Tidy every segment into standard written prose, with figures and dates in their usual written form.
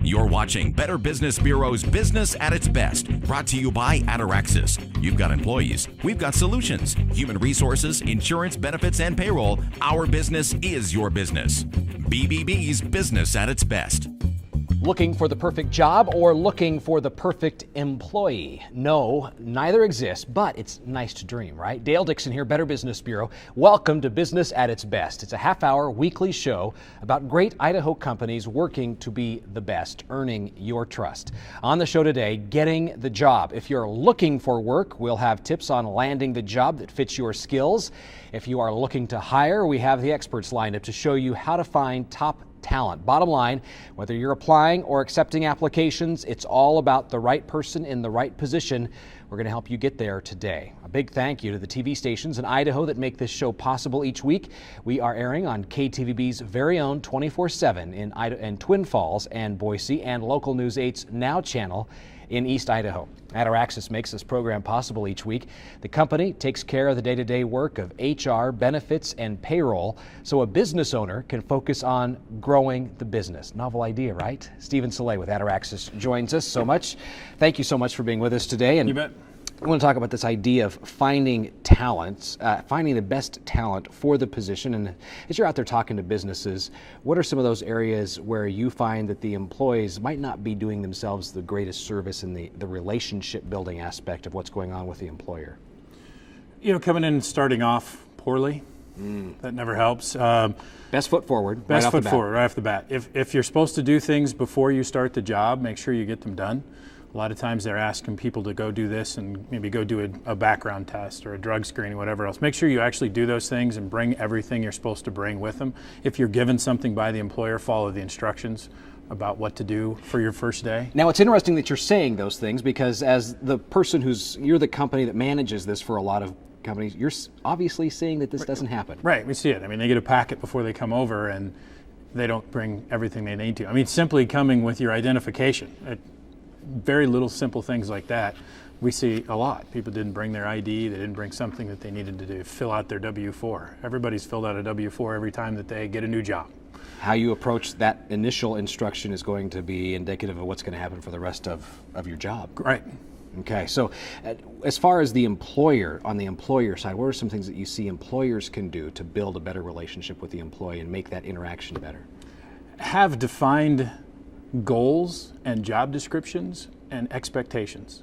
You're watching Better Business Bureau's Business at its Best, brought to you by Ataraxis. You've got employees, we've got solutions. Human resources, insurance, benefits, and payroll. Our business is your business. BBB's Business at its Best. Looking for the perfect job or looking for the perfect employee? No, neither exists, but it's nice to dream, right? Dale Dixon here, Better Business Bureau. Welcome to Business at its Best. It's a half-hour weekly show about great Idaho companies working to be the best, earning your trust. On the show today, getting the job. If you're looking for work, we'll have tips on landing the job that fits your skills. If you are looking to hire, we have the experts lined up to show you how to find top talent. Bottom line, whether you're applying or accepting applications, it's all about the right person in the right position. We're going to help you get there today. A big thank you to the TV stations in Idaho that make this show possible each week. We are airing on KTVB's very own 24/7 in Twin Falls and Boise, and Local News 8's Now channel in East Idaho. Ataraxis makes this program possible each week. The company takes care of the day-to-day work of HR, benefits, and payroll, so a business owner can focus on growing the business. Novel idea, right? Stephen Cilley with Ataraxis joins us so much. Thank you so much for being with us today. And you bet. I want to talk about this idea of finding talents, finding the best talent for the position. And as you're out there talking to businesses, what are some of those areas where you find that the employees might not be doing themselves the greatest service in the relationship building aspect of what's going on with the employer? You know, coming in and starting off poorly, that never helps. Best foot forward. Best foot forward right off the bat. If you're supposed to do things before you start the job, make sure you get them done. A lot of times they're asking people to go do this and maybe go do a background test or a drug screen or whatever else. Make sure you actually do those things and bring everything you're supposed to bring with them. If you're given something by the employer, follow the instructions about what to do for your first day. Now, it's interesting that you're saying those things, because as the person you're the company that manages this for a lot of companies, you're obviously seeing that this doesn't happen. Right, we see it. I mean, they get a packet before they come over and they don't bring everything they need to. I mean, simply coming with your identification. Very little simple things like that we see a lot. People didn't bring their ID, they didn't bring something that they needed to do, fill out their W-4. Everybody's filled out a W-4 every time that they get a new job. How you approach that initial instruction is going to be indicative of what's going to happen for the rest of your job. Right. Okay, so as far as the employer, on the employer side, what are some things that you see employers can do to build a better relationship with the employee and make that interaction better? Have defined goals and job descriptions and expectations.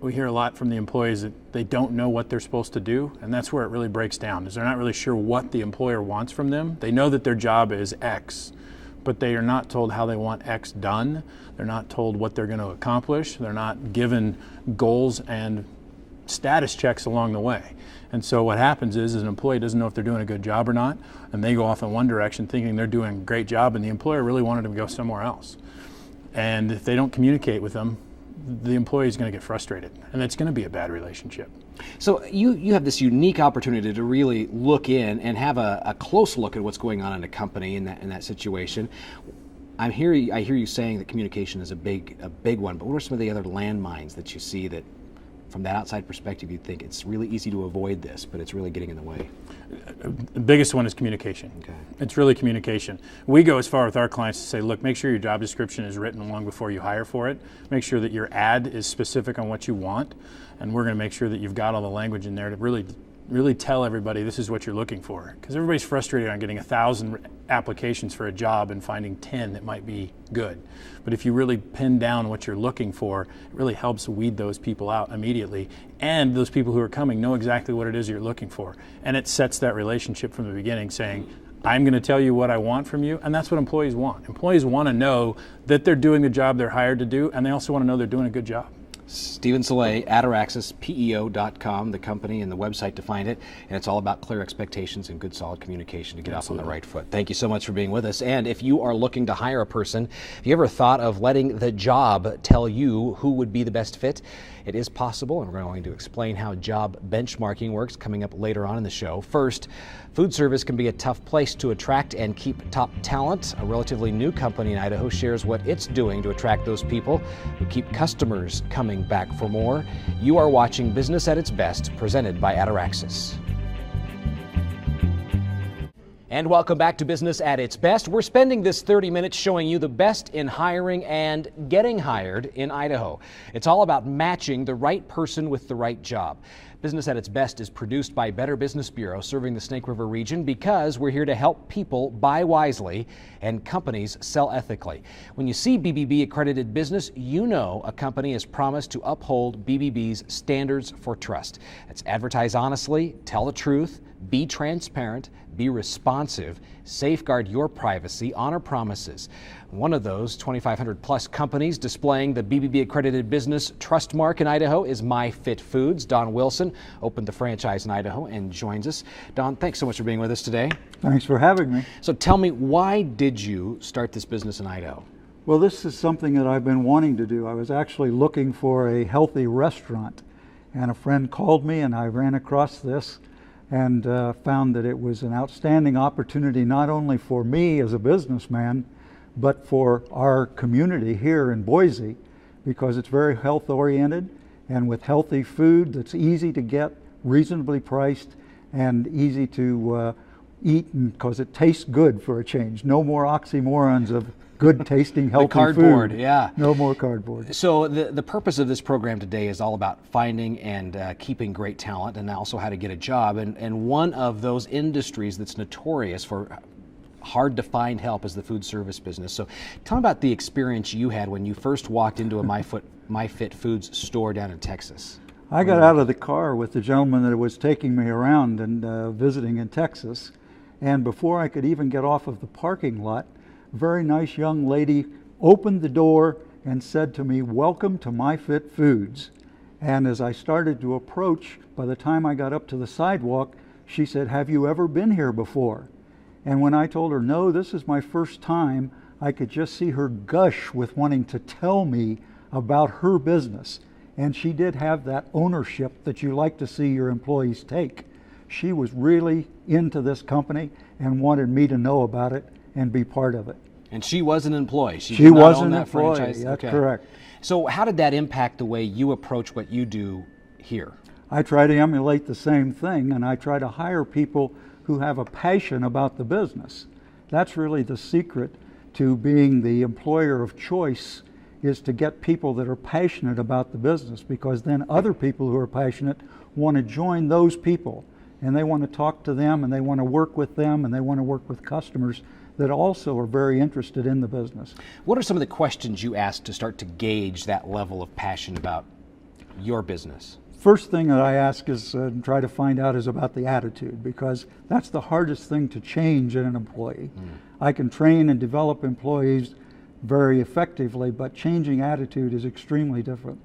We hear a lot from the employees that they don't know what they're supposed to do, and that's where it really breaks down, is they're not really sure what the employer wants from them. They know that their job is X, but they are not told how they want X done. They're not told what they're going to accomplish. They're not given goals and status checks along the way. And so what happens is an employee doesn't know if they're doing a good job or not, and they go off in one direction thinking they're doing a great job, and the employer really wanted them to go somewhere else. And if they don't communicate with them, the employee is going to get frustrated, and it's going to be a bad relationship. So you have this unique opportunity to really look in and have a close look at what's going on in a company in that situation. I hear you saying that communication is a big one, but what are some of the other landmines that you see that, from that outside perspective, you think it's really easy to avoid this, but it's really getting in the way? The biggest one is communication. Okay. It's really communication. We go as far with our clients to say, look, make sure your job description is written long before you hire for it. Make sure that your ad is specific on what you want, and we're going to make sure that you've got all the language in there to really tell everybody this is what you're looking for. Because everybody's frustrated on getting 1,000 applications for a job and finding 10 that might be good. But if you really pin down what you're looking for, it really helps weed those people out immediately. And those people who are coming know exactly what it is you're looking for. And it sets that relationship from the beginning, saying, I'm going to tell you what I want from you. And that's what employees want. Employees want to know that they're doing the job they're hired to do, and they also want to know they're doing a good job. Stephen Cilley, AtaraxisPEO.com, the company and the website to find it. And it's all about clear expectations and good, solid communication to get off on the right foot. Thank you so much for being with us. And if you are looking to hire a person, have you ever thought of letting the job tell you who would be the best fit? It is possible, and we're going to explain how job benchmarking works coming up later on in the show. First, food service can be a tough place to attract and keep top talent. A relatively new company in Idaho shares what it's doing to attract those people who keep customers coming back for more. You are watching Business at its Best, presented by Ataraxis. And welcome back to Business at its Best. We're spending this 30 minutes showing you the best in hiring and getting hired in Idaho. It's all about matching the right person with the right job. Business at its Best is produced by Better Business Bureau, serving the Snake River region, because we're here to help people buy wisely and companies sell ethically. When you see BBB accredited business, you know a company has promised to uphold BBB's standards for trust. It's advertise honestly, tell the truth, be transparent, be responsive, safeguard your privacy, honor promises. One of those 2,500 plus companies displaying the BBB accredited business trust mark in Idaho is MyFit Foods. Donn Wilson opened the franchise in Idaho and joins us. Donn, thanks so much for being with us today. Thanks for having me. So tell me, why did you start this business in Idaho? Well, this is something that I've been wanting to do. I was actually looking for a healthy restaurant, and a friend called me and I ran across this and found that it was an outstanding opportunity, not only for me as a businessman, but for our community here in Boise, because it's very health oriented and with healthy food that's easy to get, reasonably priced, and easy to eat, because it tastes good for a change. No more oxymorons of good tasting healthy cardboard, food. yeah. No more cardboard. So the purpose of this program today is all about finding and keeping great talent, and also how to get a job. And one of those industries that's notorious for hard to find help is the food service business. So tell me about the experience you had when you first walked into a MyFit Foods store down in Texas. I got out of the car with the gentleman that was taking me around and visiting in Texas, and before I could even get off of the parking lot, a very nice young lady opened the door and said to me, "Welcome to MyFit Foods." And as I started to approach, by the time I got up to the sidewalk, she said, "Have you ever been here before?" And when I told her, "No, this is my first time," I could just see her gush with wanting to tell me about her business. And she did have that ownership that you like to see your employees take. She was really into this company and wanted me to know about it and be part of it. And she was an employee. She She did not was own an that employee, franchise. that's Okay. correct. So how did that impact the way you approach what you do here? I try to emulate the same thing, and I try to hire people who have a passion about the business. That's really the secret to being the employer of choice, is to get people that are passionate about the business, because then other people who are passionate want to join those people, and they want to talk to them, and they want to work with them, and they want to work with customers that also are very interested in the business. What are some of the questions you ask to start to gauge that level of passion about your business? First thing that I ask is try to find out is about the attitude, because that's the hardest thing to change in an employee. I can train and develop employees very effectively, but changing attitude is extremely different.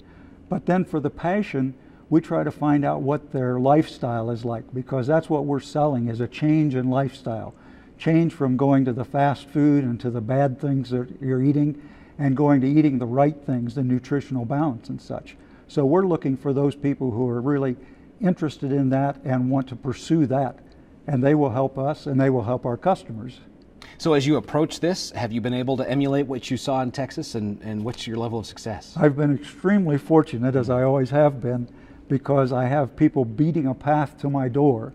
But then for the passion, we try to find out what their lifestyle is like, because that's what we're selling, is a change in lifestyle. Change from going to the fast food and to the bad things that you're eating, and going to eating the right things, the nutritional balance and such. So we're looking for those people who are really interested in that and want to pursue that, and they will help us and they will help our customers. So as you approach this, have you been able to emulate what you saw in Texas, and what's your level of success? I've been extremely fortunate, as I always have been, because I have people beating a path to my door.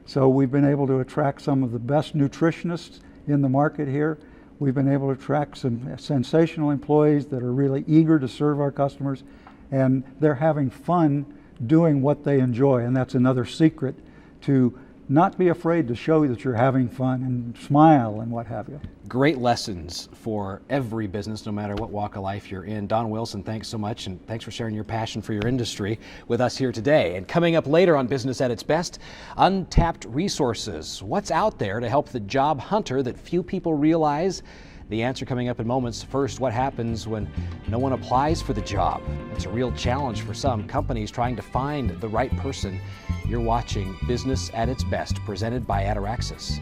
So we've been able to attract some of the best nutritionists in the market here. We've been able to attract some sensational employees that are really eager to serve our customers, and they're having fun doing what they enjoy. And that's another secret, to not be afraid to show that you're having fun and smile and what have you. Great lessons for every business, no matter what walk of life you're in. Donn Wilson, thanks so much, and thanks for sharing your passion for your industry with us here today. And coming up later on Business at its Best, untapped resources. What's out there to help the job hunter that few people realize? The answer coming up in moments. First, what happens when no one applies for the job? It's a real challenge for some companies trying to find the right person. You're watching Business at its Best, presented by Ataraxis.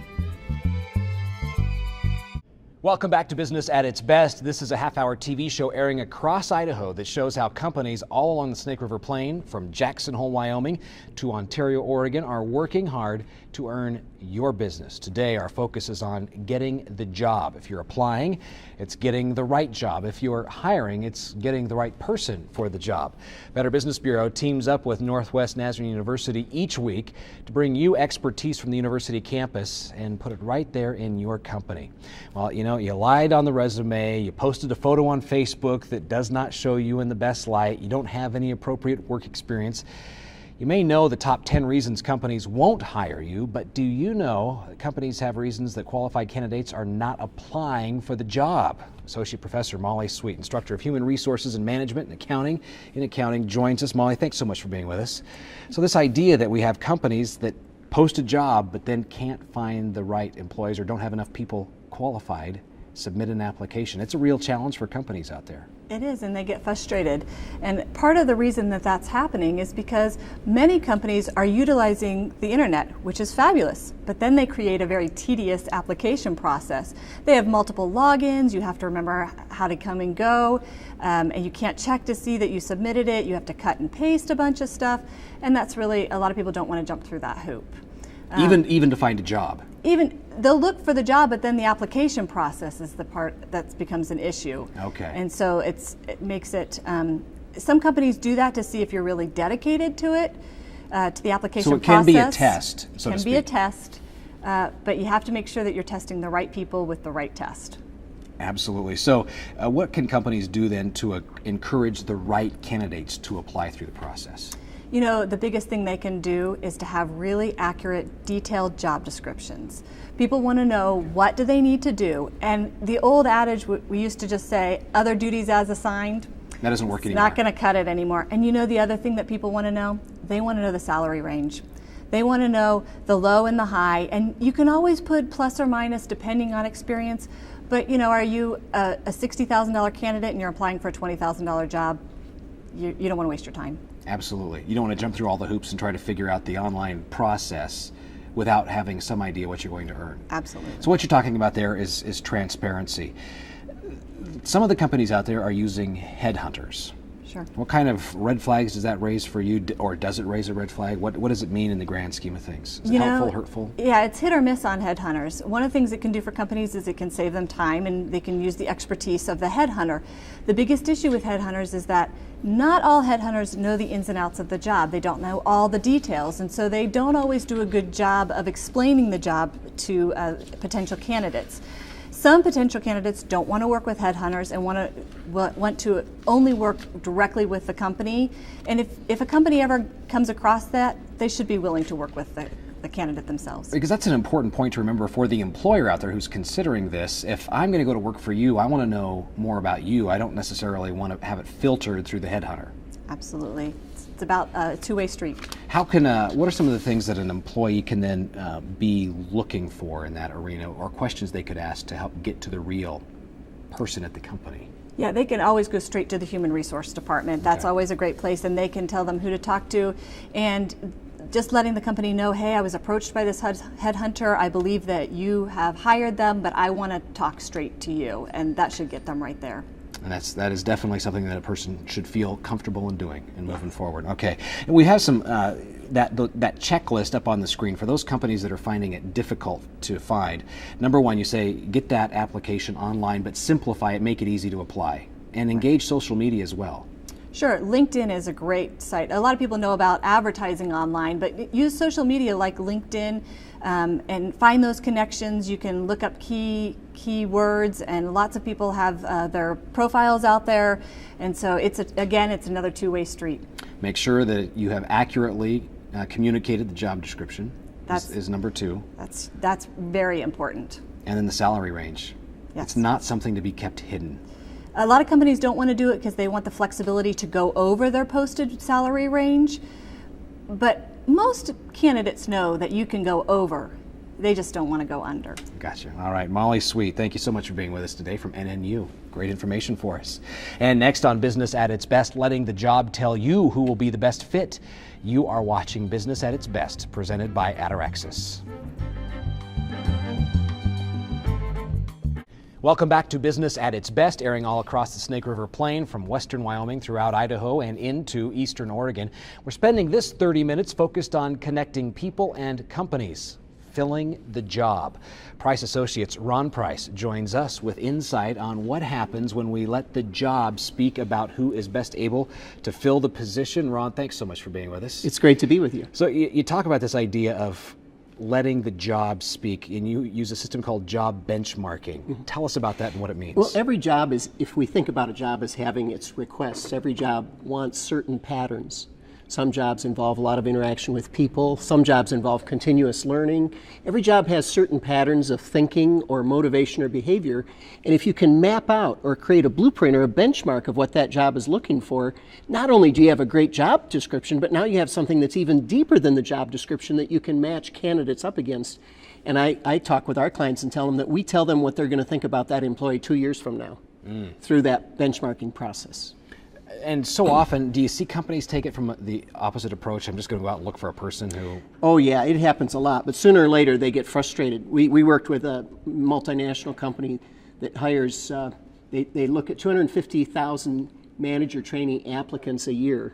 Welcome back to Business at its Best. This is a half-hour TV show airing across Idaho that shows how companies all along the Snake River Plain, from Jackson Hole, Wyoming to Ontario, Oregon, are working hard to earn your business. Today, our focus is on getting the job. If you're applying, it's getting the right job. If you're hiring, it's getting the right person for the job. Better Business Bureau teams up with Northwest Nazarene University each week to bring you expertise from the university campus and put it right there in your company. Well, you know, you lied on the resume, you posted a photo on Facebook that does not show you in the best light, you don't have any appropriate work experience. You may know the top 10 reasons companies won't hire you, but do you know that companies have reasons that qualified candidates are not applying for the job? Associate Professor Mollie Sweet, Instructor of Human Resources and Management in Accounting, joins us. Mollie, thanks so much for being with us. So this idea that we have companies that post a job but then can't find the right employees or don't have enough people qualified submit an application. It's a real challenge for companies out there. It is, and they get frustrated. And part of the reason that that's happening is because many companies are utilizing the internet, which is fabulous, but then they create a very tedious application process. They have multiple logins, you have to remember how to come and go, and you can't check to see that you submitted it, you have to cut and paste a bunch of stuff, and that's really, a lot of people don't want to jump through that hoop. Even to find a job. Even they'll look for the job, but then the application process is the part that becomes an issue. Okay. And so it makes it. Some companies do that to see if you're really dedicated to it, to the application process. So it can be a test, so to speak. It can be a test, but you have to make sure that you're testing the right people with the right test. Absolutely. So what can companies do then to encourage the right candidates to apply through the process? You know, the biggest thing they can do is to have really accurate, detailed job descriptions. People want to know, what do they need to do? And the old adage, we used to just say, other duties as assigned. That doesn't work anymore. It's not going to cut it anymore. And you know the other thing that people want to know? They want to know the salary range. They want to know the low and the high. And you can always put plus or minus depending on experience. But, you know, are you a $60,000 candidate and you're applying for a $20,000 job? You don't want to waste your time. Absolutely. You don't want to jump through all the hoops and try to figure out the online process without having some idea what you're going to earn. Absolutely. So what you're talking about there is transparency. Some of the companies out there are using headhunters. Sure. What kind of red flags does that raise for you, or does it raise a red flag? What does it mean in the grand scheme of things? Is it helpful, hurtful? Yeah, it's hit or miss on headhunters. One of the things it can do for companies is it can save them time and they can use the expertise of the headhunter. The biggest issue with headhunters is that not all headhunters know the ins and outs of the job. They don't know all the details, and so they don't always do a good job of explaining the job to potential candidates. Some potential candidates don't want to work with headhunters and want to only work directly with the company. And if a company ever comes across that, they should be willing to work with the candidate themselves. Because that's an important point to remember for the employer out there who's considering this. If I'm going to go to work for you, I want to know more about you. I don't necessarily want to have it filtered through the headhunter. Absolutely. It's about a two-way street. How can, what are some of the things that an employee can then be looking for in that arena, or questions they could ask to help get to the real person at the company? Yeah, they can always go straight to the Human Resource Department. That's always a great place, and they can tell them who to talk to. And just letting the company know, hey, I was approached by this headhunter. I believe that you have hired them, but I want to talk straight to you. And that should get them right there. And that is definitely something that a person should feel comfortable in doing and moving forward. Okay, and we have some that checklist up on the screen for those companies that are finding it difficult to find. Number one, you say get that application online, but simplify it, make it easy to apply, and engage social media as well. Sure, LinkedIn is a great site. A lot of people know about advertising online, but use social media like LinkedIn and find those connections. You can look up keywords, and lots of people have their profiles out there. And so it's another two-way street. Make sure that you have accurately communicated the job description. Is number two. That's very important. And then the salary range. Yes. It's not something to be kept hidden. A lot of companies don't want to do it because they want the flexibility to go over their posted salary range, but most candidates know that you can go over. They just don't want to go under. Gotcha. All right, Mollie Sweet, thank you so much for being with us today from NNU. Great information for us. And next on Business at its Best, letting the job tell you who will be the best fit. You are watching Business at its Best, presented by Ataraxis. Welcome back to Business at its Best, airing all across the Snake River Plain from western Wyoming throughout Idaho and into eastern Oregon. We're spending this 30 minutes focused on connecting people and companies. filling the job. Price Associates' Ron Price joins us with insight on what happens when we let the job speak about who is best able to fill the position. Ron, thanks so much for being with us. It's great to be with you. So you talk about this idea of letting the job speak, and you use a system called job benchmarking. Mm-hmm. Tell us about that and what it means. Well, every job is, if we think about a job as having its requests, every job wants certain patterns. Some jobs involve a lot of interaction with people. Some jobs involve continuous learning. Every job has certain patterns of thinking or motivation or behavior. And if you can map out or create a blueprint or a benchmark of what that job is looking for, not only do you have a great job description, but now you have something that's even deeper than the job description that you can match candidates up against. And I talk with our clients and tell them that we tell them what they're going to think about that employee 2 years from now through that benchmarking process. And so often, do you see companies take it from the opposite approach? I'm just going to go out and look for a person who... Oh yeah, it happens a lot, but sooner or later they get frustrated. We worked with a multinational company that hires, they look at 250,000 manager trainee applicants a year.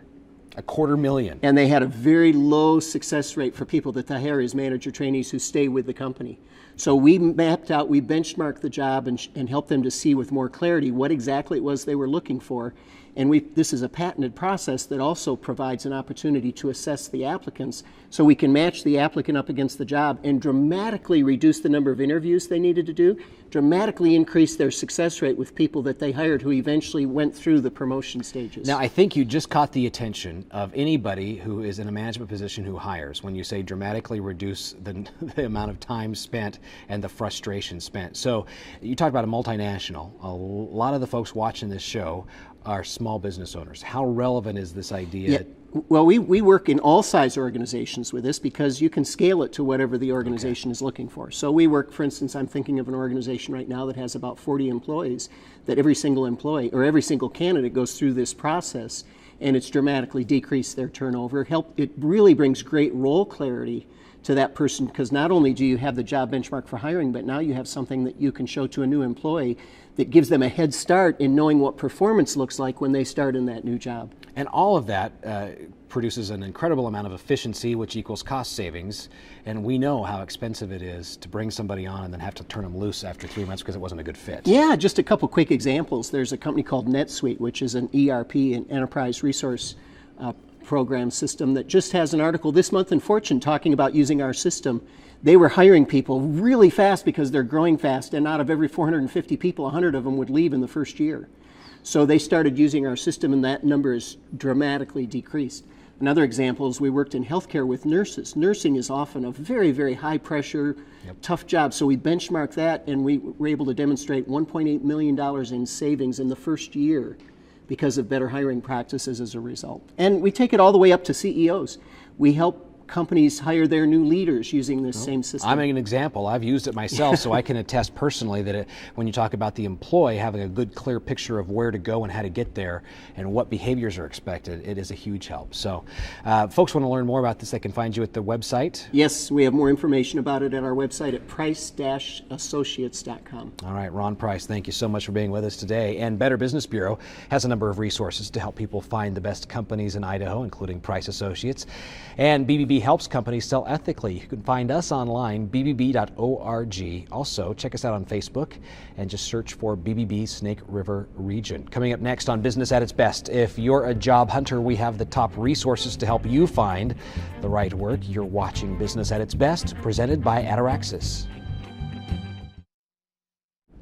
250,000. And they had a very low success rate for people that they hire as manager trainees who stay with the company. So we mapped out, we benchmarked the job and helped them to see with more clarity what exactly it was they were looking for. And this is a patented process that also provides an opportunity to assess the applicants so we can match the applicant up against the job and dramatically reduce the number of interviews they needed to do, dramatically increase their success rate with people that they hired who eventually went through the promotion stages. Now, I think you just caught the attention of anybody who is in a management position who hires when you say dramatically reduce the amount of time spent and the frustration spent. So you talked about a multinational. A lot of the folks watching this show are small business owners. How relevant is this idea? Yeah. Well, we work in all size organizations with this because you can scale it to whatever the organization is looking for. So we work, for instance, I'm thinking of an organization right now that has about 40 employees, that every single employee or every single candidate goes through this process, and it's dramatically decreased their turnover. It really brings great role clarity to that person, because not only do you have the job benchmark for hiring, but now you have something that you can show to a new employee that gives them a head start in knowing what performance looks like when they start in that new job. And all of that produces an incredible amount of efficiency, which equals cost savings. And we know how expensive it is to bring somebody on and then have to turn them loose after 3 months because it wasn't a good fit. Yeah, just a couple quick examples. There's a company called NetSuite, which is an ERP, an enterprise resource program system, that just has an article this month in Fortune talking about using our system. They were hiring people really fast because they're growing fast, and out of every 450 people, 100 of them would leave in the first year. So they started using our system, and that number is dramatically decreased. Another example is we worked in healthcare with nurses. Nursing is often a very, very high pressure, tough job. So we benchmarked that, and we were able to demonstrate $1.8 million in savings in the first year because of better hiring practices as a result. And we take it all the way up to CEOs. We help companies hire their new leaders using this same system. I'm an example. I've used it myself, so I can attest personally that when you talk about the employee having a good, clear picture of where to go and how to get there and what behaviors are expected, it is a huge help. So folks want to learn more about this, they can find you at the website? Yes, we have more information about it at our website at price-associates.com. All right, Ron Price, thank you so much for being with us today. And Better Business Bureau has a number of resources to help people find the best companies in Idaho, including Price Associates. And BBB helps companies sell ethically. You can find us online, bbb.org. Also, check us out on Facebook and just search for BBB Snake River Region. Coming up next on Business at its Best, if you're a job hunter, we have the top resources to help you find the right work. You're watching Business at its Best, presented by Ataraxis.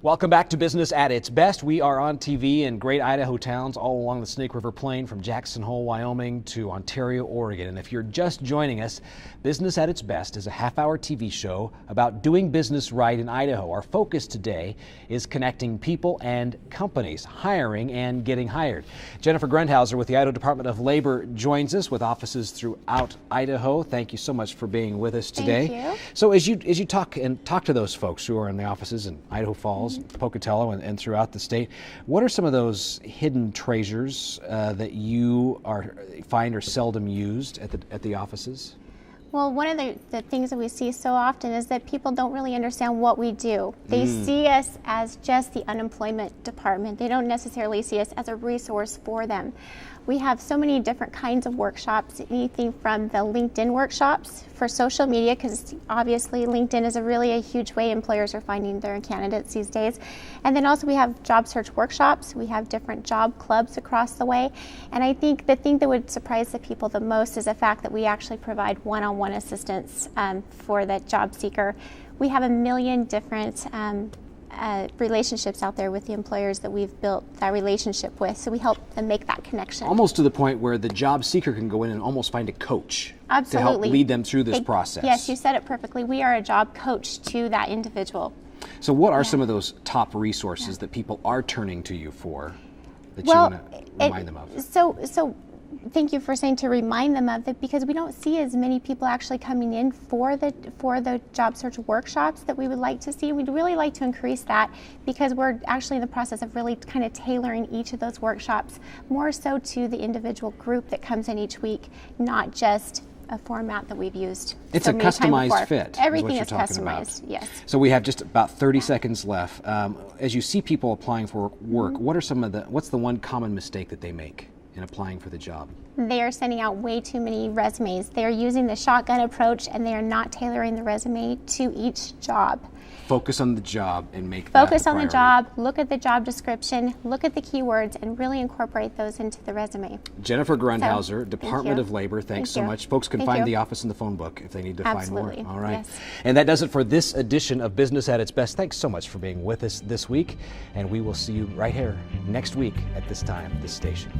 Welcome back to Business at its Best. We are on TV in great Idaho towns all along the Snake River Plain, from Jackson Hole, Wyoming to Ontario, Oregon. And if you're just joining us, Business at its Best is a half-hour TV show about doing business right in Idaho. Our focus today is connecting people and companies, hiring and getting hired. Jennifer Grundhauser with the Idaho Department of Labor joins us with offices throughout Idaho. Thank you so much for being with us today. Thank you. So as you talk to those folks who are in the offices in Idaho Falls, Pocatello, and throughout the state, what are some of those hidden treasures that you find are seldom used at the offices? Well, one of the things that we see so often is that people don't really understand what we do. They see us as just the unemployment department. They don't necessarily see us as a resource for them. We have so many different kinds of workshops, anything from the LinkedIn workshops for social media, because obviously LinkedIn is a huge way employers are finding their candidates these days. And then also we have job search workshops. We have different job clubs across the way. And I think the thing that would surprise the people the most is the fact that we actually provide one-on-one assistance for that job seeker. We have a million different relationships out there with the employers that we've built that relationship with, so we help them make that connection. Almost to the point where the job seeker can go in and almost find a coach to help lead them through this process. Yes, you said it perfectly. We are a job coach to that individual. So what are some of those top resources that people are turning to you for that you want to remind them of? So thank you for saying to remind them of it, because we don't see as many people actually coming in for the job search workshops that we would like to see. We'd really like to increase that, because we're actually in the process of really kind of tailoring each of those workshops more so to the individual group that comes in each week, not just a format that we've used. It's a customized fit. Everything is customized, yes. So we have just about 30 seconds left. As you see people applying for work, what's the one common mistake that they make in applying for the job? They are sending out way too many resumes. They are using the shotgun approach, and they are not tailoring the resume to each job. Focus on the job and make that the Focus on the priority. job, look at the job description, look at the keywords, and really incorporate those into the resume. Jennifer Grundhauser, So, Department thank of Labor, thanks Thank so you. much. Folks can Thank find you. the office in the phone book if they need to Absolutely. find more. All right. Yes. And that does it for this edition of Business at its Best. Thanks so much for being with us this week, and we will see you right here next week at this time, this station.